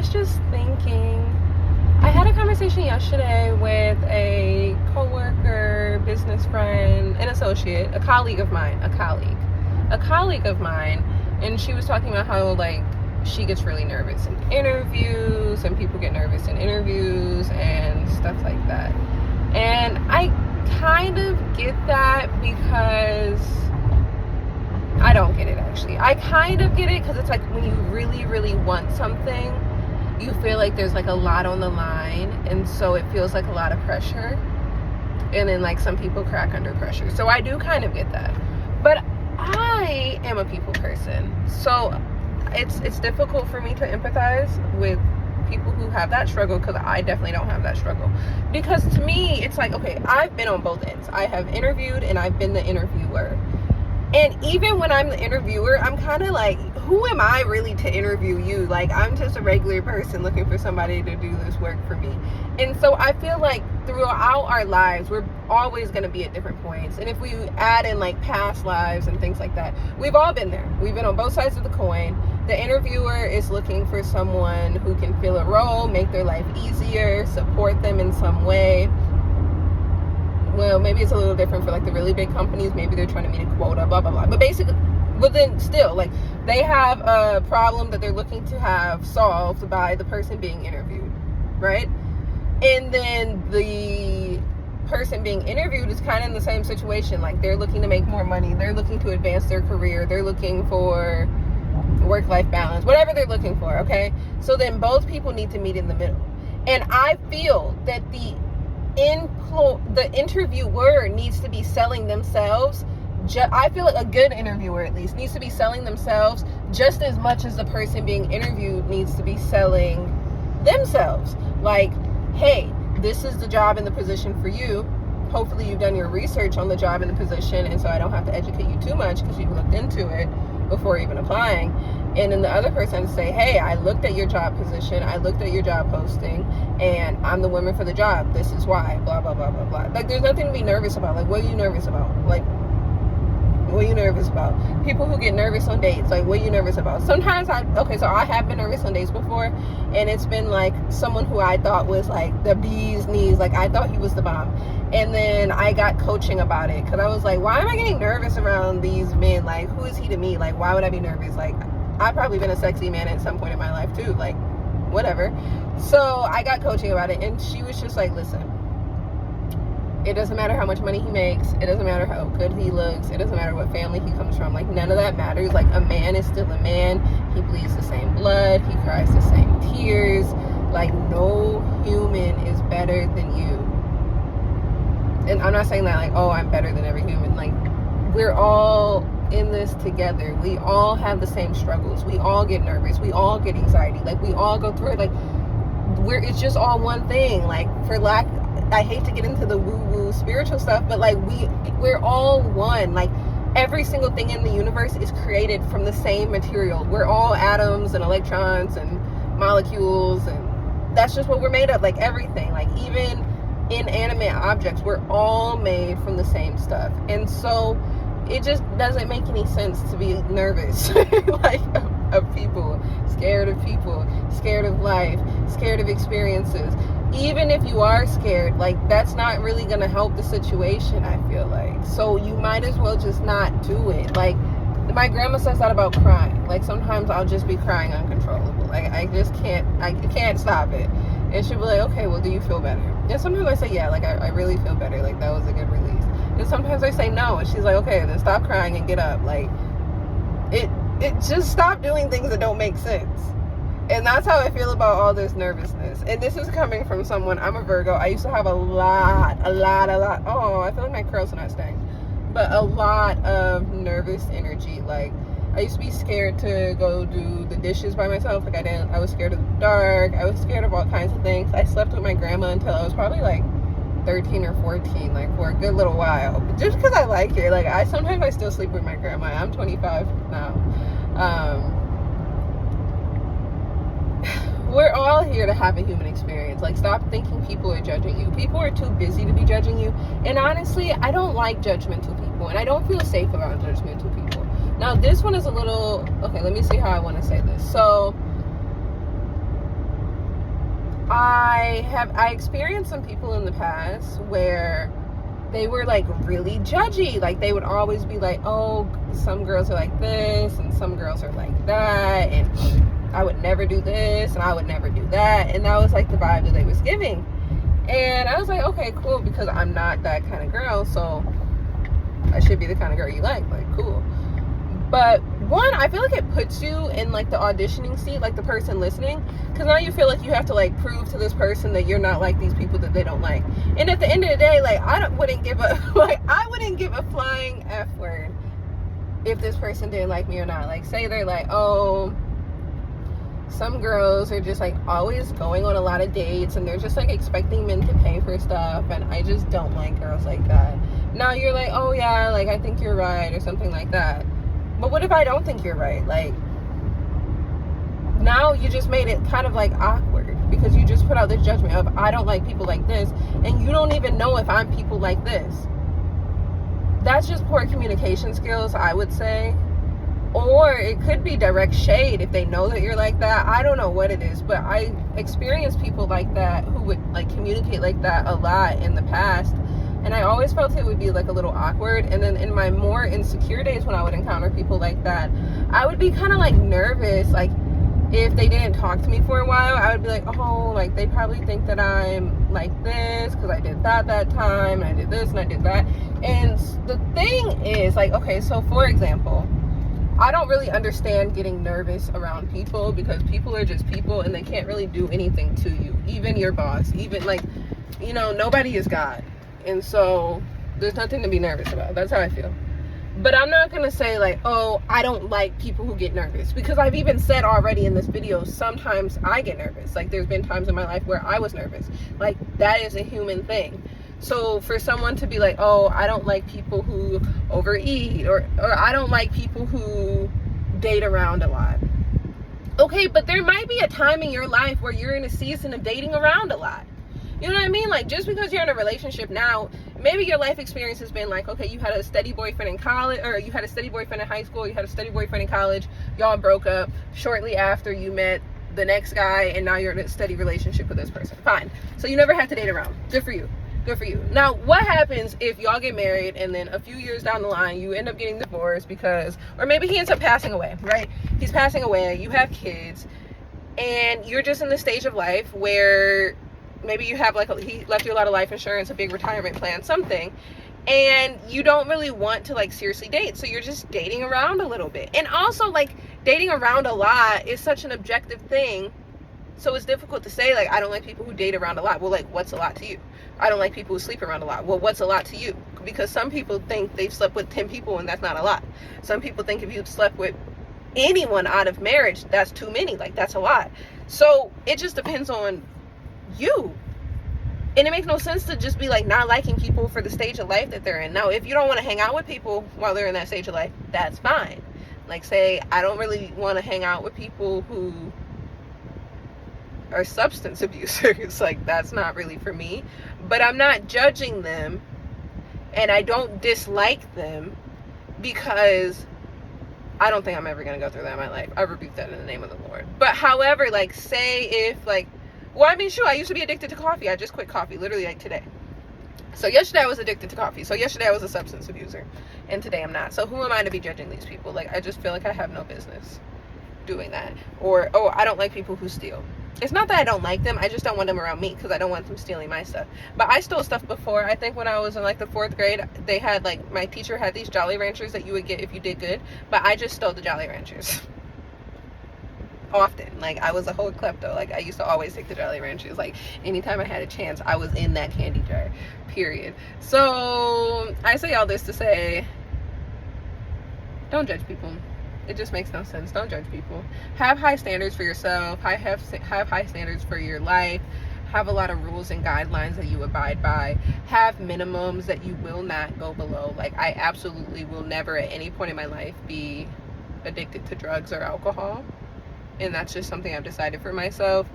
was just thinking, I had a conversation yesterday with a coworker, business friend, an associate, a colleague of mine, and she was talking about how, like, she gets really nervous in interviews, and people get nervous in interviews and stuff like that. And I kind of get that, because I don't get it, actually. I kind of get it because it's like when you really, really want something, you feel like there's like a lot on the line, and so it feels like a lot of pressure, and then like some people crack under pressure. So I do kind of get that, but I am a people person, so it's difficult for me to empathize with people who have that struggle, because I definitely don't have that struggle. Because to me, it's like, okay, I've been on both ends. I have interviewed and I've been the interviewer. And even when I'm the interviewer, I'm kind of like, who am I really to interview you? Like, I'm just a regular person looking for somebody to do this work for me. And so I feel like throughout our lives, we're always going to be at different points. And if we add in like past lives and things like that, we've all been there. We've been on both sides of the coin. The interviewer is looking for someone who can fill a role, make their life easier, support them in some way. Well, maybe it's a little different for like the really big companies. Maybe they're trying to meet a quota, blah, blah, blah. But basically, but then still, like, they have a problem that they're looking to have solved by the person being interviewed, right? And then the person being interviewed is kind of in the same situation. Like, they're looking to make more money. They're looking to advance their career. They're looking for work-life balance, whatever they're looking for, okay? So then both people need to meet in the middle. And I feel that the interviewer needs to be selling themselves. I feel like a good interviewer, at least, needs to be selling themselves just as much as the person being interviewed needs to be selling themselves. Like, hey, this is the job and the position for you. Hopefully you've done your research on the job and the position, and so I don't have to educate you too much because you've looked into it before even applying. And then the other person say, hey, I looked at your job position, I looked at your job posting, and I'm the woman for the job. This is why, blah, blah, blah, blah, blah. Like, there's nothing to be nervous about. Like, what are you nervous about? Like, what are you nervous about? People who get nervous on dates, like, what are you nervous about? Sometimes so I have been nervous on dates before, and it's been like someone who I thought was like the bee's knees, like I thought he was the bomb. And then I got coaching about it, because I was like, why am I getting nervous around these men? Like, who is he to me? Like, why would I be nervous? Like, I've probably been a sexy man at some point in my life too, like, whatever. So I got coaching about it, and she was just like, listen, it doesn't matter how much money he makes, it doesn't matter how good he looks, it doesn't matter what family he comes from, like, none of that matters. Like, a man is still a man. He bleeds the same blood, he cries the same tears. Like, no human is better than you. And I'm not saying that like, oh, I'm better than every human. Like, we're all in this together. We all have the same struggles. We all get nervous. We all get anxiety. Like, we all go through it. Like, it's just all one thing. Like, I hate to get into the woo-woo spiritual stuff, but like, we're all one. Like, every single thing in the universe is created from the same material. We're all atoms and electrons and molecules, and that's just what we're made of. Like, everything, like even inanimate objects, we're all made from the same stuff. And so it just doesn't make any sense to be nervous like of people, scared of life, scared of experiences. Even if you are scared, like, that's not really gonna help the situation, I feel like. So you might as well just not do it. Like, my grandma says that about crying. Like, sometimes I'll just be crying uncontrollable. Like, I can't stop it. And she'll be like, okay, well, do you feel better? And sometimes I say, yeah, like, I really feel better. Like, that was a good release. And sometimes I say no, and she's like, okay, then stop crying and get up. Like, it just stop doing things that don't make sense. And that's how I feel about all this nervousness. And this is coming from someone, I'm a Virgo. I used to have a lot. Oh, I feel like my curls are not staying. But a lot of nervous energy. Like, I used to be scared to go do the dishes by myself. Like, I was scared of the dark. I was scared of all kinds of things. I slept with my grandma until I was probably like 13 or 14, like, for a good little while. But just because I like her. Like, sometimes I still sleep with my grandma. I'm 25 now. We're all here to have a human experience. Like, stop thinking people are judging you. People are too busy to be judging you. And honestly, I don't like judgmental people, and I don't feel safe around judgmental people. Now, this one is a little, okay, let me see how I want to say this. So, I experienced some people in the past where they were like really judgy. Like they would always be like, oh, some girls are like this and some girls are like that, and I would never do this and I would never do that. And that was like the vibe that they was giving. And I was like, okay, cool, because I'm not that kind of girl, so I should be the kind of girl you like cool. But one, I feel like it puts you in like the auditioning seat, like the person listening, because now you feel like you have to like prove to this person that you're not like these people that they don't like. And at the end of the day, like I wouldn't give a flying F word if this person didn't like me or not. Like say they're like, oh, some girls are just like always going on a lot of dates and they're just like expecting men to pay for stuff, and I just don't like girls like that. Now you're like, oh yeah, like I think you're right or something like that. But what if I don't think you're right? Like, now you just made it kind of like awkward because you just put out this judgment of I don't like people like this, and you don't even know if I'm people like this. That's just poor communication skills, I would say. Or it could be direct shade if they know that you're like that. I don't know what it is, but I experienced people like that who would like communicate like that a lot in the past. And I always felt it would be like a little awkward. And then in my more insecure days when I would encounter people like that, I would be kind of like nervous. Like if they didn't talk to me for a while, I would be like, oh, like they probably think that I'm like this because I did that time and I did this and I did that. And the thing is like, okay, so for example, I don't really understand getting nervous around people because people are just people and they can't really do anything to you. Even your boss, even like, you know, nobody is God. And so there's nothing to be nervous about. That's how I feel. But I'm not going to say like, oh, I don't like people who get nervous, because I've even said already in this video, sometimes I get nervous. Like there's been times in my life where I was nervous. Like that is a human thing. So for someone to be like, oh, I don't like people who overeat, or I don't like people who date around a lot. Okay, but there might be a time in your life where you're in a season of dating around a lot. You know what I mean? Like just because you're in a relationship now, maybe your life experience has been like, okay, you had a steady boyfriend in college, or you had a steady boyfriend in high school, you had a steady boyfriend in college, y'all broke up shortly after you met the next guy, and now you're in a steady relationship with this person. Fine. So you never had to date around. Good for you. Good for you. Now, what happens if y'all get married and then a few years down the line you end up getting divorced because, or maybe he ends up passing away, right? He's passing away, you have kids, and you're just in the stage of life where maybe you have like, he left you a lot of life insurance, a big retirement plan, something, and you don't really want to like seriously date, so you're just dating around a little bit. And also like dating around a lot is such an objective thing, so it's difficult to say like I don't like people who date around a lot. Well, like what's a lot to you? I don't like people who sleep around a lot. Well, what's a lot to you? Because some people think they've slept with 10 people and that's not a lot. Some people think if you've slept with anyone out of marriage, that's too many, like that's a lot. So it just depends on you. And it makes no sense to just be like not liking people for the stage of life that they're in. Now, if you don't want to hang out with people while they're in that stage of life, that's fine. Like say, I don't really want to hang out with people who are substance abusers. Like that's not really for me. But I'm not judging them, and I don't dislike them because I don't think I'm ever going to go through that in my life. I rebuke that in the name of the Lord. But however, like say if like, well, I mean, sure, I used to be addicted to coffee. I just quit coffee literally like today. So yesterday I was addicted to coffee. So yesterday I was a substance abuser, and today I'm not. So who am I to be judging these people? Like I just feel like I have no business doing that. Or, oh, I don't like people who steal. It's not that I don't like them, I just don't want them around me because I don't want them stealing my stuff. But I stole stuff before. I think when I was in like the 4th grade, they had like, my teacher had these Jolly Ranchers that you would get if you did good, but I just stole the Jolly Ranchers often. Like I was a whole klepto. Like I used to always take the Jolly Ranchers. Like anytime I had a chance, I was in that candy jar, period. So I say all this to say, don't judge people. It just makes no sense. Don't judge people. Have high standards for yourself. Have high standards for your life. Have a lot of rules and guidelines that you abide by. Have minimums that you will not go below. Like I absolutely will never at any point in my life be addicted to drugs or alcohol. And that's just something I've decided for myself.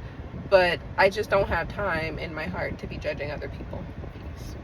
But I just don't have time in my heart to be judging other people. Peace.